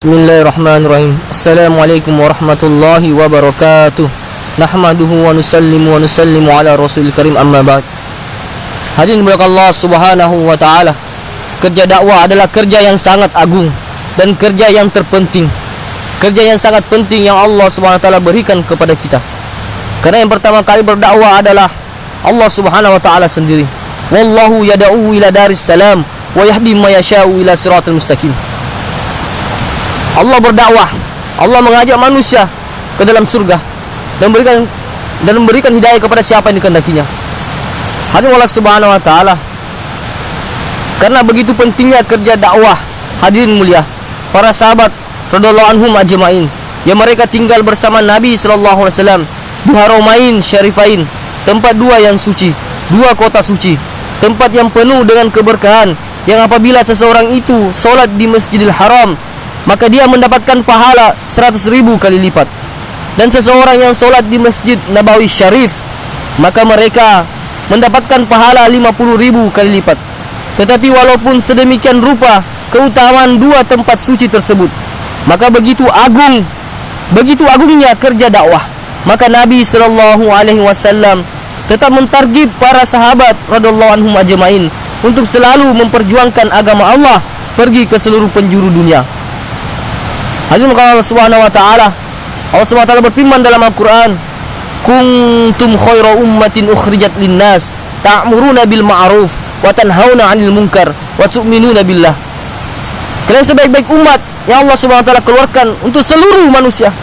Bismillahirrahmanirrahim. Assalamualaikum warahmatullahi wabarakatuh. Nahmaduhu wa nusallimu ala rasulil karim, amma ba'd. Hadirin dimuliakan Allah subhanahu wa ta'ala, kerja dakwah adalah kerja yang sangat agung dan kerja yang terpenting, kerja yang sangat penting yang Allah subhanahu wa ta'ala berikan kepada kita. Karena yang pertama kali berdakwah adalah Allah subhanahu wa ta'ala sendiri. Wallahu yada'u ila daris salam wa yahdi ma yasha'u ila siratal mustaqim. Allah berdakwah, Allah mengajak manusia ke dalam surga dan memberikan hidayah kepada siapa yang dikehendakinya. Hadirin Allah subhanahu wa ta'ala, karena begitu pentingnya kerja dakwah, hadirin mulia, para sahabat radhiyallahu anhum ajma'in yang mereka tinggal bersama Nabi sallallahu alaihi wasallam di Haramain Syarifain, tempat dua yang suci, dua kota suci, tempat yang penuh dengan keberkahan, yang apabila seseorang itu solat di Masjidil Haram, maka dia mendapatkan pahala 100.000 kali lipat. Dan seseorang yang solat di Masjid Nabawi Syarif, maka mereka mendapatkan pahala 50.000 kali lipat. Tetapi walaupun sedemikian rupa keutamaan dua tempat suci tersebut, maka begitu agungnya kerja dakwah, maka Nabi sallallahu alaihi wasallam tetap mentargib para sahabat radhiyallahu anhum ajmain untuk selalu memperjuangkan agama Allah pergi ke seluruh penjuru dunia. Hadirin Allah subhanahu wa ta'ala, Allah subhanahu wa ta'ala berfirman dalam Al-Quran, kuntum khaira ummatin ukhrijat linnas ta'muruna bil ma'ruf wa tanhauna 'anil munkar wa tu'minuna billah. Kalian sebaik-baik umat yang Allah subhanahu wa ta'ala keluarkan untuk seluruh manusia.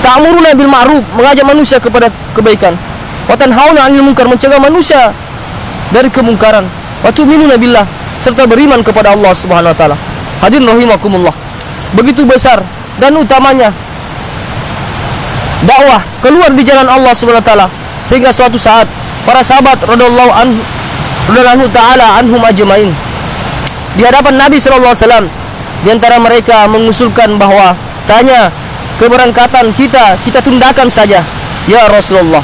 Ta'muruna bil ma'ruf, mengajak manusia kepada kebaikan, wa tanhauna 'anil munkar, mencegah manusia dari kemungkaran, wa tu'minuna billah, serta beriman kepada Allah subhanahu wa ta'ala. Hadirin rahimakumullah, begitu besar dan utamanya dakwah keluar di jalan Allah subhanahu wa ta'ala, sehingga suatu saat para sahabat radhiyallahu anhu ta'ala anhum ajmain di hadapan Nabi sallallahu alaihi wasallam, di antara mereka mengusulkan bahwa sayanya keberangkatan kita tundakan saja ya Rasulullah,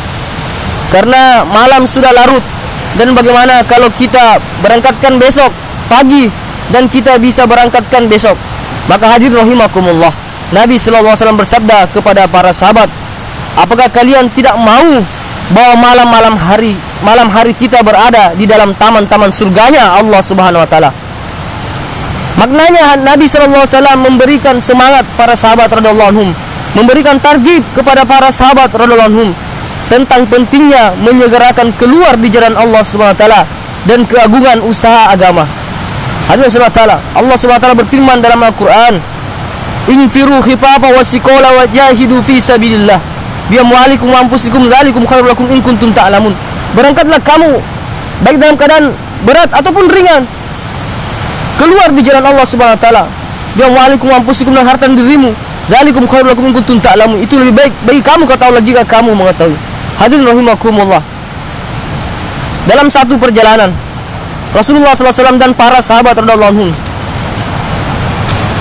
karena malam sudah larut, dan bagaimana kalau kita berangkatkan besok pagi dan kita bisa berangkatkan besok. Maka hadirin rahimakumullah, Nabi sallallahu alaihi wasallam bersabda kepada para sahabat, apakah kalian tidak mau bahwa malam hari kita berada di dalam taman-taman surganya Allah subhanahu wa ta'ala? Maknanya Nabi sallallahu alaihi wasallam memberikan semangat para sahabat radhiyallahu anhum, memberikan targhib kepada para sahabat radhiyallahu anhum tentang pentingnya menyegerakan keluar di jalan Allah subhanahu wa ta'ala dan keagungan usaha agama. Hadirin subhanahu wa ta'ala, Allah subhanahu wa ta'ala berfirman dalam Al-Quran, infiru khifafa wa siqala wa jahidu fi sabilillah bi amwalikum wa anfusikum dzalikum khairul lakum in kuntum ta'lamun. Berangkatlah kamu baik dalam keadaan berat ataupun ringan, keluar di jalan Allah subhanahu wa ta'ala, bi amwalikum wa anfusikum, dan harta dirimu, dzalikum khairul lakum in kuntum ta'lamun, itu lebih baik bagi kamu kata Allah jika kamu mengetahui. Hadirin rahimakumullah, dalam satu perjalanan Rasulullah SAW dan para sahabat radhiyallahu anhum,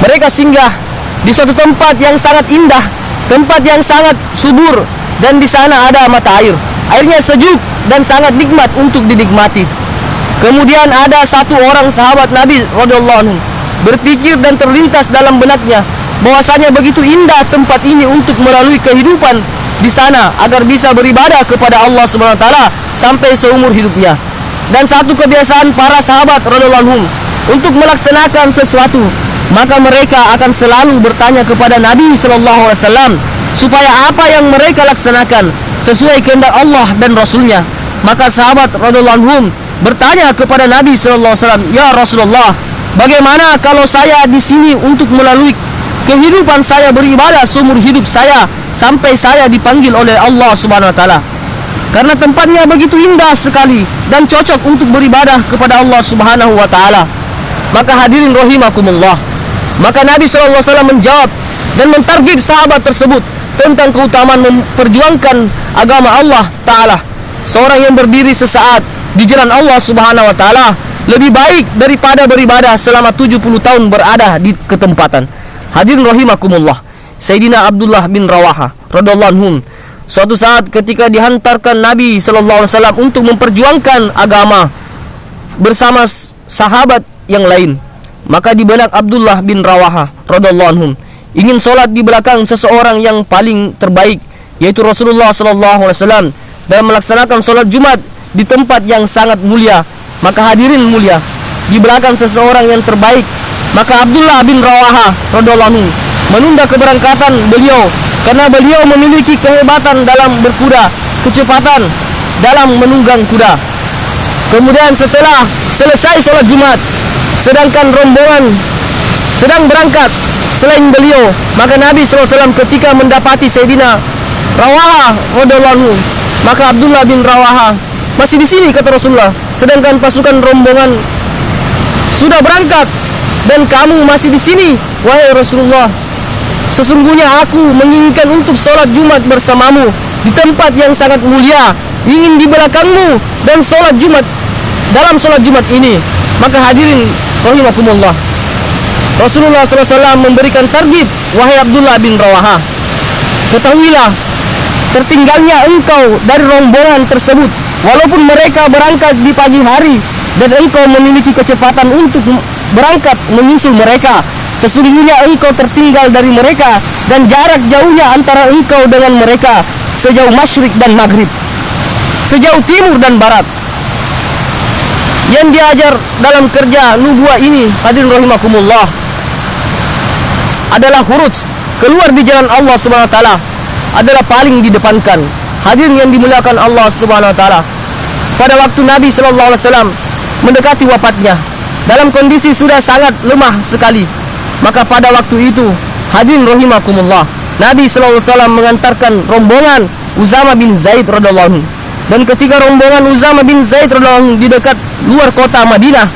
mereka singgah di suatu tempat yang sangat indah, tempat yang sangat subur, dan di sana ada mata air. Airnya sejuk dan sangat nikmat untuk dinikmati. Kemudian ada satu orang sahabat Nabi radhiyallahu anhu berpikir dan terlintas dalam benaknya bahwasanya begitu indah tempat ini untuk melalui kehidupan di sana agar bisa beribadah kepada Allah Subhanahu wa taala sampai seumur hidupnya. Dan satu kebiasaan para sahabat radhiyallahu anhum untuk melaksanakan sesuatu, maka mereka akan selalu bertanya kepada Nabi sallallahu alaihi wasallam supaya apa yang mereka laksanakan sesuai kehendak Allah dan Rasulnya. Maka sahabat radhiyallahu anhum bertanya kepada Nabi sallallahu alaihi wasallam, ya Rasulullah, bagaimana kalau saya di sini untuk melalui kehidupan saya beribadah seumur hidup saya sampai saya dipanggil oleh Allah Subhanahu wa taala? Karena tempatnya begitu indah sekali dan cocok untuk beribadah kepada Allah Subhanahu wa ta'ala. Maka hadirin rahimakumullah, maka Nabi SAW menjawab dan mentargib sahabat tersebut tentang keutamaan memperjuangkan agama Allah ta'ala. Seorang yang berdiri sesaat di jalan Allah Subhanahu wa ta'ala lebih baik daripada beribadah selama 70 tahun berada di ketempatan. Hadirin rahimakumullah, Sayyidina Abdullah bin Rawaha radhiyallahu anhum suatu saat ketika dihantarkan Nabi sallallahu alaihi wasallam untuk memperjuangkan agama bersama sahabat yang lain, maka di benak Abdullah bin Rawaha radhiyallahu anhu ingin solat di belakang seseorang yang paling terbaik, yaitu Rasulullah sallallahu alaihi wasallam, dan melaksanakan solat Jumat di tempat yang sangat mulia. Maka hadirin mulia, di belakang seseorang yang terbaik, maka Abdullah bin Rawaha radhiyallahu anhu menunda keberangkatan beliau karena beliau memiliki kehebatan dalam berkuda, kecepatan dalam menunggang kuda. Kemudian setelah selesai sholat Jumat, sedangkan rombongan sedang berangkat selain beliau, maka Nabi SAW ketika mendapati Sayyidina Rawaha radhiyallahu anhu, maka Abdullah bin Rawaha masih di sini, kata Rasulullah, sedangkan pasukan rombongan sudah berangkat dan kamu masih di sini, wahai Rasulullah. Sesungguhnya aku menginginkan untuk sholat Jumat bersamamu di tempat yang sangat mulia, ingin di belakangmu dan sholat Jumat dalam sholat Jumat ini. Maka hadirin rahimakumullah, Rasulullah SAW memberikan targhib, wahai Abdullah bin Rawaha, ketahuilah tertinggalnya engkau dari rombongan tersebut, walaupun mereka berangkat di pagi hari dan engkau memiliki kecepatan untuk berangkat menyusul mereka. Sesungguhnya engkau tertinggal dari mereka dan jarak jauhnya antara engkau dengan mereka sejauh masyrik dan maghrib, sejauh timur dan barat. Yang diajar dalam kerja nubuah ini, hadirin rahimakumullah, adalah khuruj, keluar di jalan Allah Subhanahu wa taala, adalah paling didepankan. Hadirin yang dimuliakan Allah Subhanahu wa taala, pada waktu Nabi sallallahu alaihi wasallam mendekati wafatnya dalam kondisi sudah sangat lemah sekali, maka pada waktu itu, hadirin rahimakumullah, Nabi sallallahu alaihi wasallam mengantarkan rombongan Uzama bin Zaid radhiyallahu anhu. Dan ketika rombongan Uzama bin Zaid radhiyallahu anhu di dekat luar kota Madinah,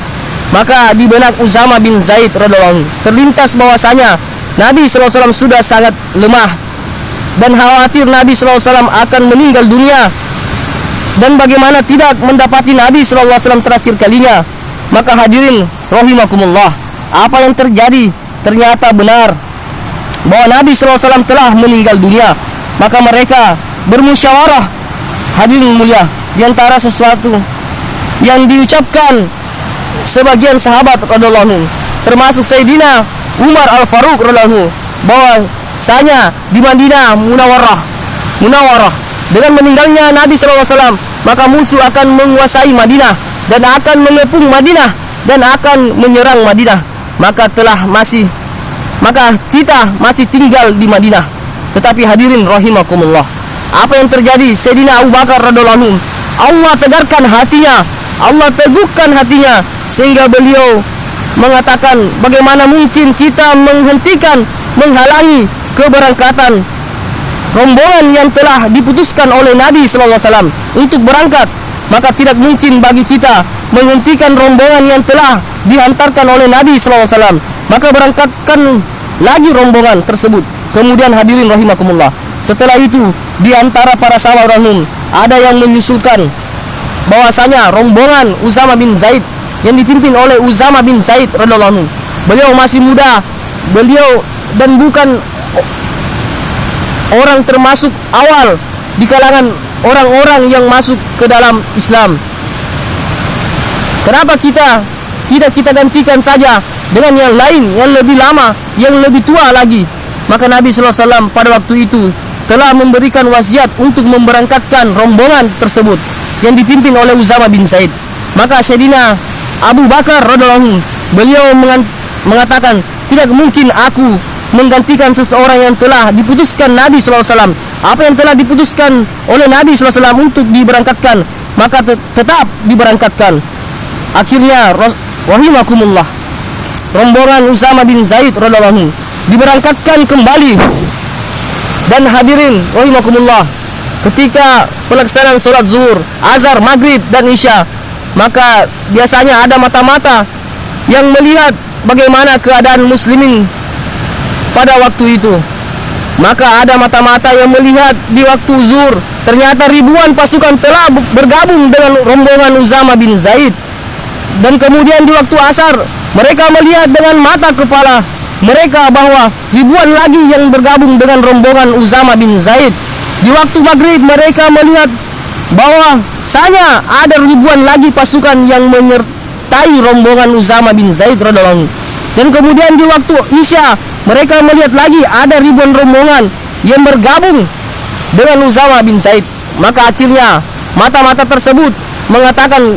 maka di benak Uzama bin Zaid radhiyallahu anhu terlintas bahwasanya Nabi sallallahu alaihi wasallam sudah sangat lemah dan khawatir Nabi sallallahu alaihi wasallam akan meninggal dunia, dan bagaimana tidak mendapati Nabi sallallahu alaihi wasallam terakhir kalinya. Maka hadirin rahimakumullah, apa yang terjadi ternyata benar bahwa Nabi sallallahu alaihi wasallam telah meninggal dunia. Maka mereka bermusyawarah, hadirin mulia, di antara sesuatu yang diucapkan sebagian sahabat radhiyallahu anhu, termasuk Sayyidina Umar Al-Faruq radhiyallahu anhu, bahwasanya di Madinah Munawwarah dengan meninggalnya Nabi sallallahu alaihi wasallam, maka musuh akan menguasai Madinah dan akan mengepung Madinah dan akan menyerang Madinah. Maka kita masih tinggal di Madinah. Tetapi hadirin rahimakumullah, apa yang terjadi? Sayyidina Abu Bakar radhiyallahu anhu, Allah tegarkan hatinya, Allah teguhkan hatinya, sehingga beliau mengatakan, bagaimana mungkin kita menghalangi keberangkatan rombongan yang telah diputuskan oleh Nabi sallallahu alaihi wasallam untuk berangkat. Maka tidak mungkin bagi kita menghentikan rombongan yang telah dihantarkan oleh Nabi sallallahu alaihi wasallam. Maka berangkatkan lagi rombongan tersebut. Kemudian hadirin rahimakumullah, setelah itu di antara para sahabat rahim ada yang menyusulkan bahwasanya rombongan Uzama bin Zaid yang dipimpin oleh Uzama bin Zaid radhiyallahu anhu, beliau masih muda, beliau dan bukan orang termasuk awal di kalangan orang-orang yang masuk ke dalam Islam. Kenapa tidak kita gantikan saja dengan yang lain, yang lebih lama, yang lebih tua lagi? Maka Nabi sallallahu alaihi wasallam pada waktu itu telah memberikan wasiat untuk memberangkatkan rombongan tersebut yang dipimpin oleh Uzama bin Zaid. Maka Sayyidina Abu Bakar radhiyallahu anhu, beliau mengatakan, tidak mungkin aku menggantikan seseorang yang telah diputuskan Nabi sallallahu alaihi wasallam. Apa yang telah diputuskan oleh Nabi sallallahu alaihi wasallam untuk diberangkatkan, maka tetap diberangkatkan. Akhirnya rahimakumullah, rombongan Uzama bin Zaid radhiyallahu anhu diberangkatkan kembali. Dan hadirin rahimakumullah, ketika pelaksanaan sholat zuhur, azhar, maghrib dan isya, maka biasanya ada mata-mata yang melihat bagaimana keadaan muslimin pada waktu itu. Maka ada mata-mata yang melihat di waktu zuhur, ternyata ribuan pasukan telah bergabung dengan rombongan Uzama bin Zaid. Dan kemudian di waktu asar, mereka melihat dengan mata kepala mereka bahwa ribuan lagi yang bergabung dengan rombongan Uzama bin Zaid. Di waktu maghrib mereka melihat bahwa sanya ada ribuan lagi pasukan yang menyertai rombongan Uzama bin Zaid radhiyallahu anhu. Dan kemudian di waktu Isya mereka melihat lagi ada ribuan rombongan yang bergabung dengan Usama bin Zaid. Maka akhirnya mata-mata tersebut mengatakan,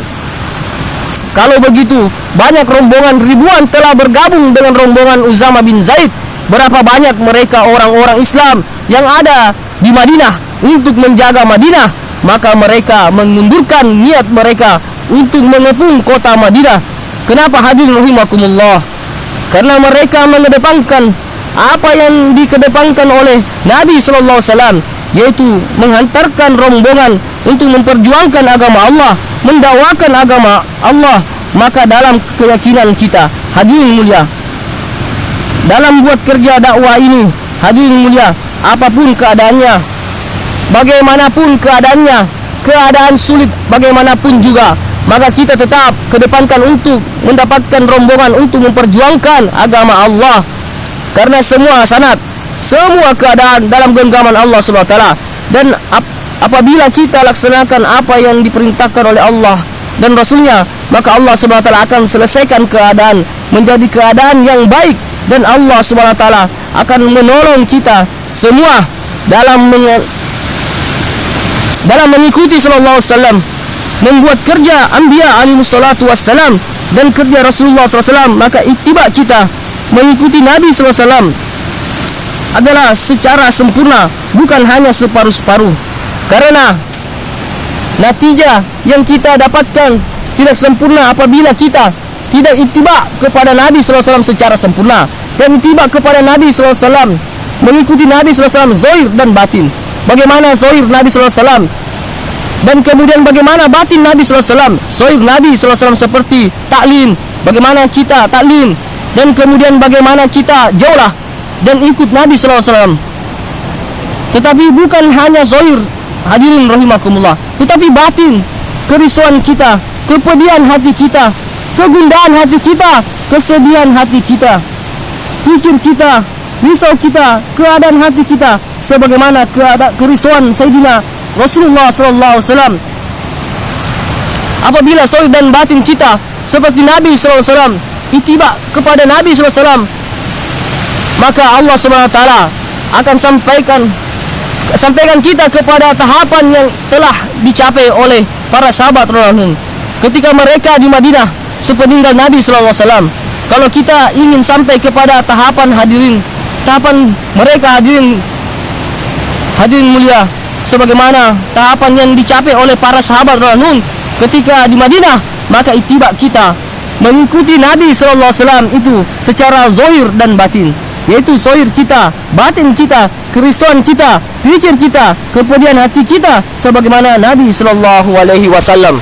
kalau begitu banyak rombongan ribuan telah bergabung dengan rombongan Usama bin Zaid, berapa banyak mereka orang-orang Islam yang ada di Madinah untuk menjaga Madinah. Maka mereka mengundurkan niat mereka untuk mengepung kota Madinah. Kenapa hadirin rahimakumullah? Karena mereka mengedepankan apa yang dikedepankan oleh Nabi sallallahu alaihi wasallam, yaitu menghantarkan rombongan untuk memperjuangkan agama Allah, mendakwakan agama Allah. Maka dalam keyakinan kita, hadirin mulia, dalam buat kerja dakwah ini, hadirin mulia, apapun keadaannya, bagaimanapun keadaannya, keadaan sulit bagaimanapun juga, maka kita tetap kedepankan untuk mendapatkan rombongan untuk memperjuangkan agama Allah. Karena semua sanad, semua keadaan dalam genggaman Allah Subhanahu wa taala. Dan apabila kita laksanakan apa yang diperintahkan oleh Allah dan Rasulnya, maka Allah Subhanahu wa taala akan selesaikan keadaan menjadi keadaan yang baik, dan Allah Subhanahu wa taala akan menolong kita semua dalam mengikuti sallallahu alaihi wasallam, membuat kerja anbiya alaihi salatu wassalam dan kerja Rasulullah sallallahu alaihi wasallam. Maka ittiba kita mengikuti Nabi sallallahu alaihi wasallam adalah secara sempurna, bukan hanya separuh-separuh. Karena natijah yang kita dapatkan tidak sempurna apabila kita tidak ittiba kepada Nabi sallallahu alaihi wasallam secara sempurna, dan ittiba kepada Nabi sallallahu alaihi wasallam, mengikuti Nabi sallallahu alaihi wasallam zahir dan batin. Bagaimana zahir Nabi sallallahu alaihi wasallam, dan kemudian bagaimana batin Nabi sallallahu alaihi wasallam. Zahir Nabi sallallahu alaihi wasallam seperti taklim, bagaimana kita taklim, dan kemudian bagaimana kita jauhlah dan ikut Nabi sallallahu alaihi wasallam. Tetapi bukan hanya zahir, hadirin rahimakumullah, tetapi batin, kerisauan kita, kepedihan hati kita, kegundahan hati kita, kesedihan hati kita, pikir kita, risau kita, keadaan hati kita, sebagaimana kerisauan Sayyidina Rasulullah sallallahu alaihi wasallam. Apabila zahir dan batin kita seperti Nabi sallallahu alaihi wasallam, ittiba kepada Nabi sallallahu alaihi wasallam, maka Allah Subhanahu wa taala akan sampaikan kita kepada tahapan yang telah dicapai oleh para sahabat radhiyallahu anhum ketika mereka di Madinah sepeninggal Nabi sallallahu alaihi wasallam. Kalau kita ingin sampai kepada tahapan mereka, hadirin mulia, sebagaimana tahapan yang dicapai oleh para sahabat radhiyallahu anhum ketika di Madinah, maka ittiba kita mengikuti Nabi sallallahu alaihi wasallam itu secara zahir dan batin, yaitu zahir kita, batin kita, kerisauan kita, pikir kita, kepedihan hati kita, sebagaimana Nabi sallallahu alaihi wasallam.